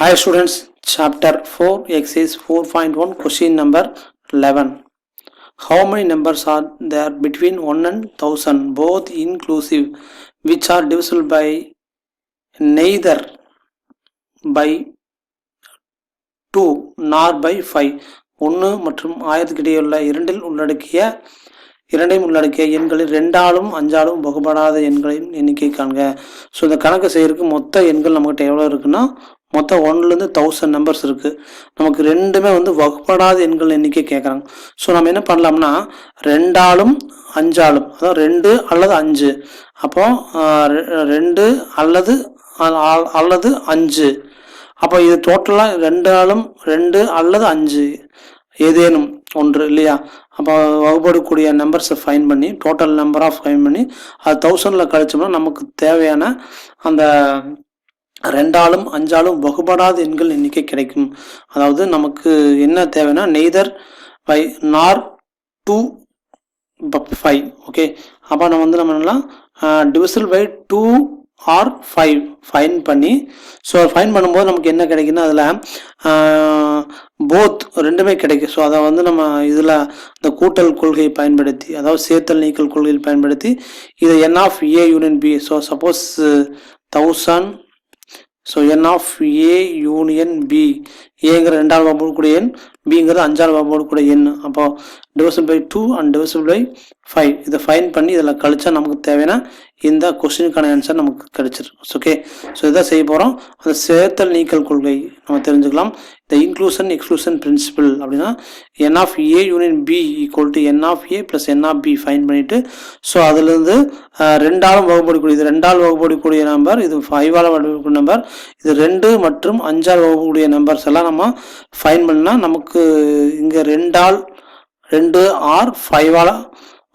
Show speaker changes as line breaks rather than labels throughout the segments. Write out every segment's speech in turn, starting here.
Hi students, chapter 4 exercise 4.1 question number 11. How many numbers are there between 1 and 1000 both inclusive which are divisible by neither by 2 nor by 5? 1 மற்றும் 1000 இடையுள்ள இரண்டையும் உள்ளடக்கிய எண்களில் 2ஆலும் 5ஆலும் வகுப்படாத எண்களின் எண்ணிக்கை காண்க. So இந்த கணக்கு செய்யறதுக்கு மொத்த எண்கள் நம்மகிட்ட எவ்வளோ இருக்குன்னா மொத்தம் 1லேருந்து 1000 நம்பர்ஸ் இருக்குது. நமக்கு ரெண்டுமே வகுப்படாத எண்கள் எண்ணிக்கை கேட்குறாங்க. ஸோ நம்ம என்ன பண்ணலாம்னா 2ஆலும் 5ஆலும் அதாவது 2 அல்லது 5 அப்போ 2 அல்லது 5 அப்போ இது டோட்டலாக 2ஆலும் 2 அல்லது 5 ஏதேனும் ஒன்று இல்லையா. அப்போ வகுப்படக்கூடிய நம்பர்ஸை ஃபைன் பண்ணி டோட்டல் நம்பர் ஆஃப் ஃபைன் பண்ணி அது 1000ல் கழிச்சோம்னா நமக்கு தேவையான அந்த 2ஆலும் 5ஆலும் வகுப்படாத எண்கள் எண்ணிக்கை கிடைக்கும். அதாவது நமக்கு என்ன தேவைன்னா நெய்தர் பை நார் 2 5. ஓகே, அப்போ நம்ம என்னலாம் டிவிசிபிள் பை 2 ஆர் 5 ஃபைன் பண்ணி ஸோ ஃபைன் பண்ணும்போது நமக்கு என்ன கிடைக்குன்னா அதில் போத் ரெண்டுமே கிடைக்கும். ஸோ அதை நம்ம இதில் இந்த கூட்டல் கொள்கையை பயன்படுத்தி அதாவது சேர்த்தல் நீக்கல் கொள்கையில் பயன்படுத்தி இதை n of A union B. So suppose 1000 so n of A union B, ஏங்கிற 2ஆல் வகுப்படக்கூடிய எண், பிங்கிறது 5ஆல் வகுப்படக்கூடிய எண். அப்போ divisible by 2 and divisible by 5 இதை ஃபைன் பண்ணி இதில் கழிச்சா நமக்கு தேவையான இந்த கொஸ்டினுக்கான ஆன்சர் நமக்கு கிடைச்சிடும். ஓகே, ஸோ இதை செய்ய போகிறோம். அந்த சேர்த்தல் நீக்கல் கொள்கை நம்ம தெரிஞ்சுக்கலாம். இந்த இன்க்ளூஷன் எக்ஸ்க்ளூஷன் பிரின்சிபிள் அப்படின்னா n of A union B equal to n of A plus n of B find பண்ணிவிட்டு ஸோ அதுலேருந்து 2ஆலும் வகுப்படக்கூடிய இது 2ஆல் வகுப்படக்கூடிய நம்பர், இது 5ஆல் வகுப்படக்கூடிய நம்பர், இது 2 மற்றும் 5ஆல் வகுப்படக்கூடிய நம்பர்ஸ் எல்லாம் நம்ம ஃபைன் பண்ணால் நமக்கு இங்கே 2 ஆர் 5ஆல்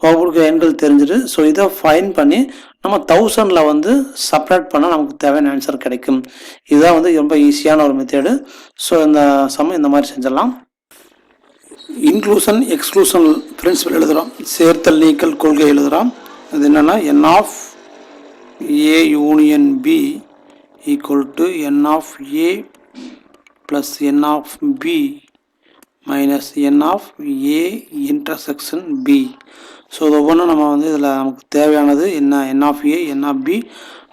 வகுப்படக்கூடிய எண்கள் தெரிஞ்சிடு. ஸோ இதை ஃபைன் பண்ணி நம்ம 1000ல் செப்பரேட் பண்ணால் நமக்கு தேவையான ஆன்சர் கிடைக்கும். இதுதான் ரொம்ப ஈஸியான ஒரு மெத்தேடு. ஸோ இந்த இந்த மாதிரி செஞ்சிடலாம். இன்க்ளூஷன் எக்ஸ்க்ளூஷன் பிரின்சிபல் எழுதுகிறோம், சேர்த்தல் நீக்கல் கொள்கை எழுதுகிறோம். அது என்னென்னா n of A union B equal to n of A plus n of B minus n of A intersection B. So இது ஒவ்வொன்றும் நம்ம இதில் நமக்கு தேவையானது என்ன n of A n of B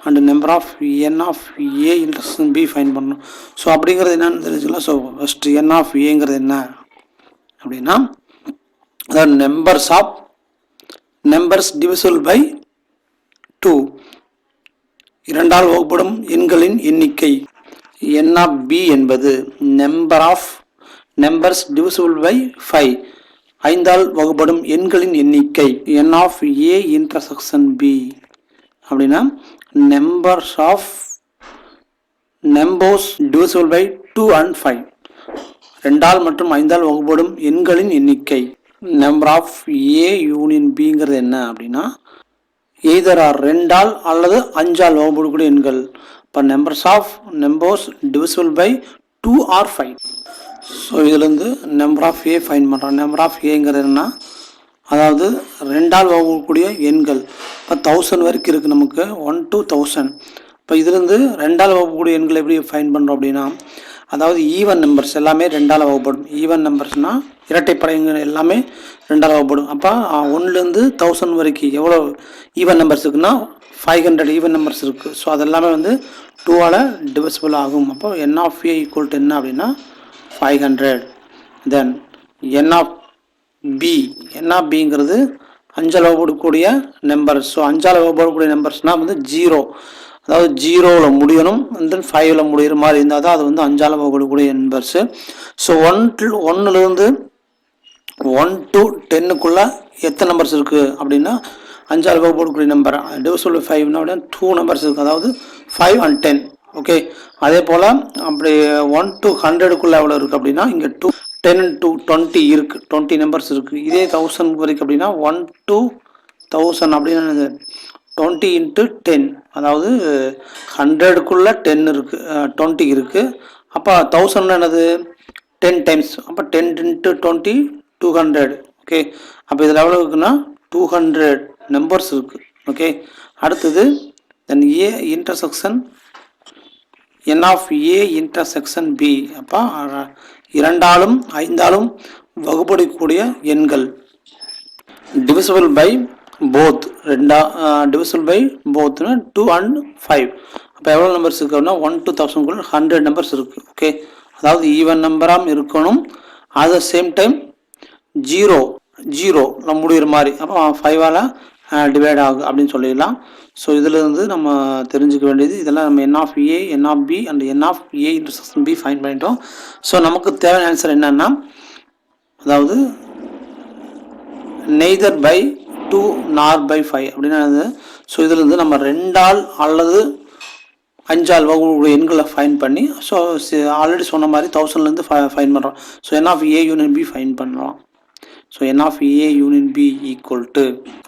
and number of n of A intersection B find பண்ணணும். So அப்படிங்கிறது என்னன்னு தெரிஞ்சுக்கலாம். ஸோ ஃபஸ்ட்டு n ஆஃப் ஏங்கிறது என்ன அப்படின்னா அதாவது நம்பர்ஸ் டிவிசிபிள் பை 2 2ஆல் வகுப்படும் எண்களின் எண்ணிக்கை. n ஆஃப் பி என்பது number of numbers divisible by 5 5ஆல் வகுப்படும் எண்களின் எண்ணிக்கை. n of A intersection B அப்படின்னா நம்பர்ஸ் டிவிசிபிள் பை 2 அண்ட் 5 2ஆல் மற்றும் 5ஆல் வகுப்படும் எண்களின் எண்ணிக்கை. நம்பர் ஆஃப் ஏ யூனியன் பிங்கிறது என்ன அப்படின்னா எய்தர் ஆர் 2ஆல் அல்லது 5ஆல் வகுப்படக்கூடிய எண்கள். இப்போ numbers divisible by 2 or 5. So இதுலேருந்து நம்பர் ஆஃப் ஏ ஃபைன் பண்ணுறோம். நம்பர் ஆஃப் ஏங்கிறது என்னன்னா அதாவது 2ஆல் வகுக்கக்கூடிய எண்கள். இப்போ 1000 வரைக்கும் இருக்குது நமக்கு 1 to 1000. இப்போ இதுலேருந்து 2ஆல் வகுக்கக்கூடிய எண்கள் எப்படி ஃபைன் பண்ணுறோம் அப்படின்னா அதாவது ஈவன் நம்பர்ஸ் எல்லாமே 2ஆல் வகுப்படும். ஈவன் நம்பர்ஸ்னால் இரட்டைப்படைகள் எல்லாமே 2ஆல் வகுப்படும். அப்போ 1லேருந்து 1000 வரைக்கும் எவ்வளோ ஈவன் நம்பர்ஸ் இருக்குன்னா 500 ஈவன் நம்பர்ஸ் இருக்குது. ஸோ அதெல்லாமே 2ஆல் டிவிசிபிள் ஆகும். அப்போ n of A equal to என்ன அப்படின்னா 500. தென் n ஆஃப் பிங்கிறது 5ஆல் வகுப்படக்கூடிய நம்பர்ஸ். ஸோ 5ஆல் வகுப்படக்கூடிய நம்பர்ஸ்னால் 0, அதாவது 0ல் முடியணும், தென் 5ல் முடிகிற மாதிரி இருந்தால் தான் அது 5ஆல் வகுப்படக்கூடிய நம்பர்ஸு. ஸோ 1லேருந்து 1 to 10க்குள்ளே எத்தனை நம்பர்ஸ் இருக்குது அப்படின்னா 5ஆல் வகுப்படக்கூடிய நம்பர் டிவிசிபிள் பை 5னா 2 நம்பர்ஸ் இருக்குது, அதாவது 5 and 10. ஓகே, அதே போல் அப்படி 1 to 100க்குள்ளே எவ்வளோ இருக்குது அப்படின்னா இங்கே 10 to 20 இருக்குது, 20 நம்பர்ஸ் இருக்குது. இதே 1000 வரைக்கும் அப்படின்னா 1 to 1000 அப்படின்னா 20 into 10, அதாவது 100க்குள்ளே 10 இருக்குது, 20 இருக்குது. அப்போ 1000 என்னது 10 times. அப்போ 10 into 20 200. ஓகே, அப்போ இதில் எவ்வளோ இருக்குன்னா 200 நம்பர்ஸ் இருக்குது. ஓகே, அடுத்தது then A intersection n of a intersection b. அப்போ 2ஆலும் 5ஆலும் வகுப்படக்கூடிய எண்கள். divisible by both. divisible by both 2 and 5. அப்போ எவ்வளோ நம்பர்ஸ் இருக்குன்னா 1 to 1000 100 நம்பர்ஸ் இருக்குது. ஓகே, அதாவது ஈவன் நம்பராக இருக்கணும், at the same time zero நம்ம முடிகிற மாதிரி. அப்போ 5ஆல் டிவைட் ஆகும் அப்படின்னு சொல்லிடலாம். ஸோ இதில் இருந்து நம்ம தெரிஞ்சுக்க வேண்டியது இதெல்லாம் நம்ம n of a, n of b and n of a intersection b fine பண்ணிட்டோம். ஸோ நமக்கு தேவையான ஆன்சர் என்னன்னா, அதாவது நெய்தர் பை 2 nor by 5 அப்படின்னா. ஸோ இதில் இருந்து நம்ம 2ஆல் அல்லது 5ஆல் வகுப்புடைய எண்களை ஃபைன் பண்ணி, ஸோ ஆல்ரெடி சொன்ன மாதிரி 1000லேருந்து ஃபைன் பண்ணுறோம். So n of a union b fine பண்ணுறோம். So n of a union b equal to,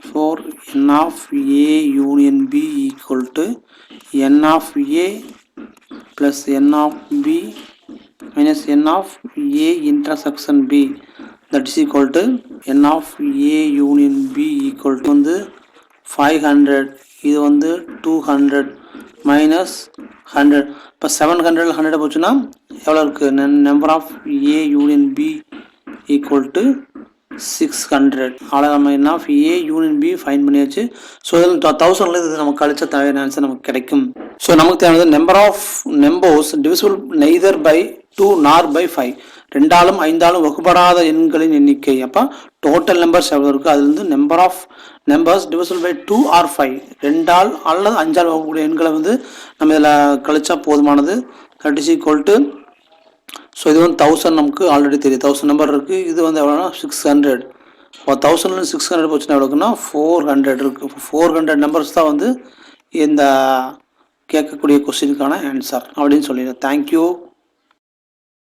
for n of a union b equal to n of a plus n of b minus n of a intersection b, that is equal to n of a union b equal to வந்து 500, இது வந்து 200 minus 100. இப்போ 700 100 போச்சுன்னா எவ்வளோ இருக்குது? Number of a union b equal to 600. அவ்வளோ நம்ம என்ன of A union B find பண்ணியாச்சு. ஸோ இதில் 1000ல இது நமக்கு கழிச்ச தேவையான ஆன்சர் நமக்கு கிடைக்கும். ஸோ நமக்கு தேவையானது number of numbers divisible neither by 2 nor by 5. 2ஆலும் 5ஆலும் வகுப்படாத எண்களின் எண்ணிக்கை. அப்போ டோட்டல் நம்பர்ஸ் எவ்வளோ இருக்குது, அதுலேருந்து number of numbers divisible by 2 or 5, 2ஆல் அல்லது 5ஆல் வகுக்கக்கூடிய எண்களை வந்து நம்ம இதில் கழிச்சா போதுமானது. That is equal to, so இது வந்து 1000 நமக்கு ஆல்ரெடி தெரியும், 1000 நம்பர் இருக்குது. இது வந்து எவ்வளோனா 600. இப்போ 1000லேருந்து 600 போச்சுன்னா எவ்வளோக்குன்னா 400 இருக்குது. 400 நம்பர்ஸ் தான் வந்து இந்த கேட்கக்கூடிய கொஸ்டினுக்கான ஆன்சர் அப்படின்னு சொல்லிடுறேன். தேங்க்யூ.